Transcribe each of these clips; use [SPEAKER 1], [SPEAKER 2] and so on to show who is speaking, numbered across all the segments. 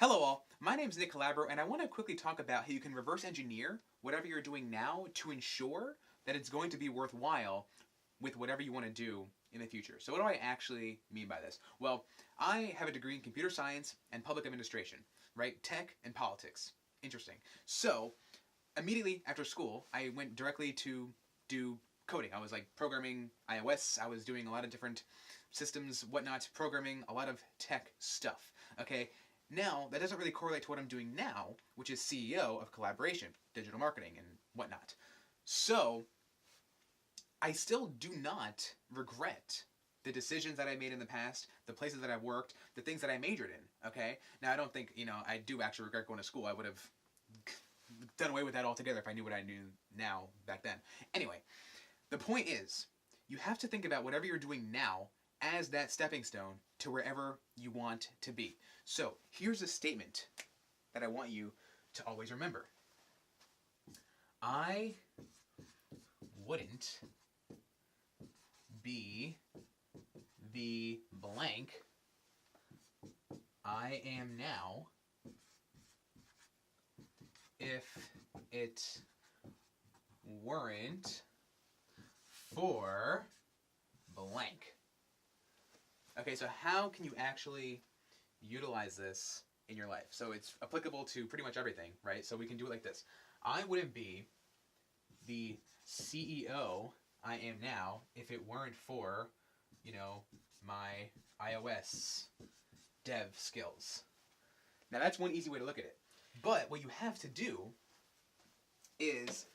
[SPEAKER 1] Hello all, my name is Nick Calabro and I want to quickly talk about how you can reverse engineer whatever you're doing now to ensure that it's going to be worthwhile with whatever you want to do in the future. So what do I actually mean by this? Well, I have a degree in computer science and public administration, right? Tech and politics. Interesting. So immediately after school, I went directly to do coding. I was like programming iOS. I was doing a lot of different systems, whatnot, programming, a lot of tech stuff. Okay, now that doesn't really correlate to what I'm doing now, which is CEO of collaboration, digital marketing, and whatnot. So I still do not regret the decisions that I made in the past, the places that I've worked, the things that I majored in. Okay, now I don't think I do actually regret going to school. I would have done away with that altogether if I knew what I knew now back then. Anyway, the point is, you have to think about whatever you're doing now as that stepping stone to wherever you want to be. So here's a statement that I want you to always remember. I wouldn't be the blank I am now if it weren't for blank. Okay, so how can you actually utilize this in your life? So it's applicable to pretty much everything, right? So we can do it like this. I wouldn't be the CEO I am now if it weren't for, my iOS dev skills. Now that's one easy way to look at it. But what you have to do is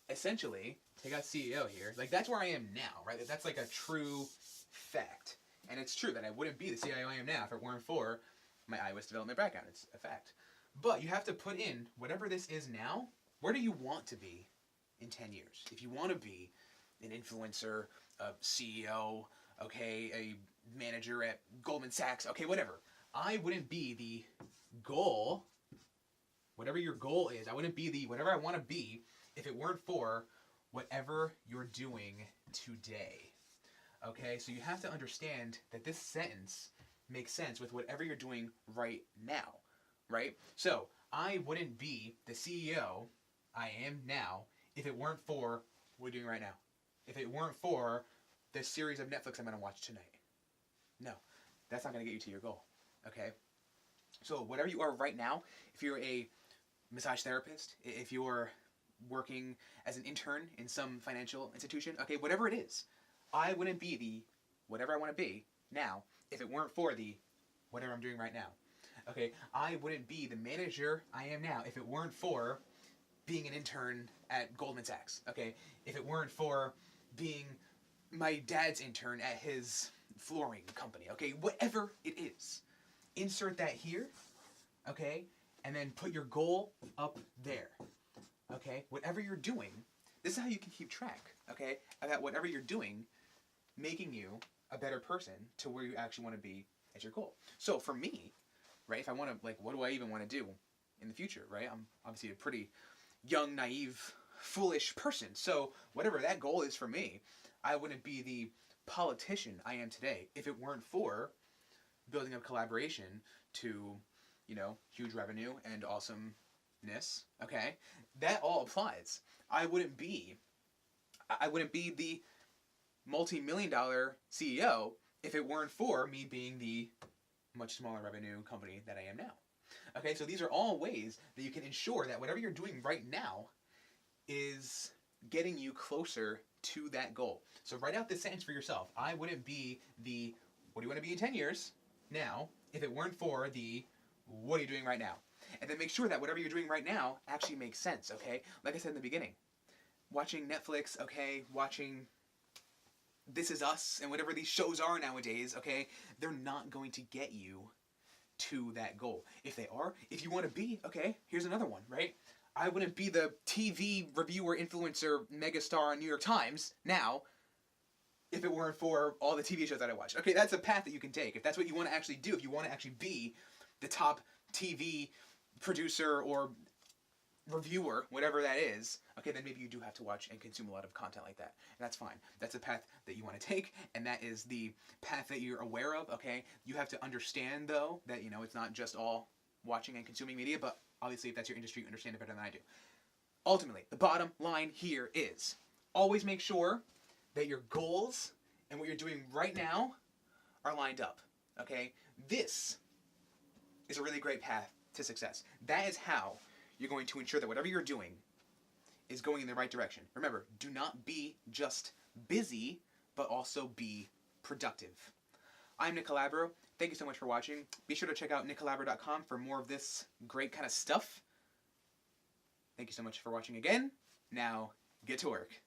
[SPEAKER 1] essentially take out CEO here. Like that's where I am now, right? That's like a true fact. And it's true that I wouldn't be the CIO I am now if it weren't for my iOS development background. It's a fact. But you have to put in whatever this is now, where do you want to be in 10 years? If you want to be an influencer, a CEO, okay, a manager at Goldman Sachs, okay, whatever. I wouldn't be the goal, whatever your goal is, I wouldn't be the whatever I want to be if it weren't for whatever you're doing today. Okay, so you have to understand that this sentence makes sense with whatever you're doing right now, right? So I wouldn't be the CEO I am now if it weren't for what we're doing right now. If it weren't for the series of Netflix I'm going to watch tonight. No, that's not going to get you to your goal, okay? So whatever you are right now, if you're a massage therapist, if you're working as an intern in some financial institution, okay, whatever it is, I wouldn't be the whatever I want to be now if it weren't for the whatever I'm doing right now. Okay, I wouldn't be the manager I am now if it weren't for being an intern at Goldman Sachs. Okay, if it weren't for being my dad's intern at his flooring company. Okay, whatever it is, insert that here. Okay, and then put your goal up there. Okay, whatever you're doing, this is how you can keep track. Okay, about whatever you're doing, making you a better person to where you actually want to be at your goal. So for me, right, if I want to, like, what do I even want to do in the future, right? I'm obviously a pretty young, naive, foolish person. So whatever that goal is for me, I wouldn't be the politician I am today if it weren't for building up collaboration to, huge revenue and awesomeness. Okay, that all applies. I wouldn't be the multi-million-dollar CEO if it weren't for me being the much smaller revenue company that I am now. Okay, so these are all ways that you can ensure that whatever you're doing right now is getting you closer to that goal. So write out this sentence for yourself. I wouldn't be the what do you want to be in 10 years now if it weren't for the what are you doing right now? And then make sure that whatever you're doing right now actually makes sense, okay? Like I said in the beginning, watching Netflix, okay, watching This Is Us and whatever these shows are nowadays, okay, they're not going to get you to that goal. If they are, if you want to be, okay, here's another one, right? I wouldn't be the TV reviewer, influencer, megastar on New York Times now if it weren't for all the TV shows that I watch. Okay, that's a path that you can take. If that's what you want to actually do, if you want to actually be the top TV producer or reviewer, whatever that is, okay, then maybe you do have to watch and consume a lot of content like that. And that's fine. That's a path that you want to take, and that is the path that you're aware of, okay? You have to understand, though, that, it's not just all watching and consuming media, but obviously if that's your industry, you understand it better than I do. Ultimately, the bottom line here is always make sure that your goals and what you're doing right now are lined up, okay? This is a really great path to success. That is how you're going to ensure that whatever you're doing is going in the right direction. Remember, do not be just busy, but also be productive. I'm Nick Calabro. Thank you so much for watching. Be sure to check out nickcalabro.com for more of this great kind of stuff. Thank you so much for watching again. Now, get to work.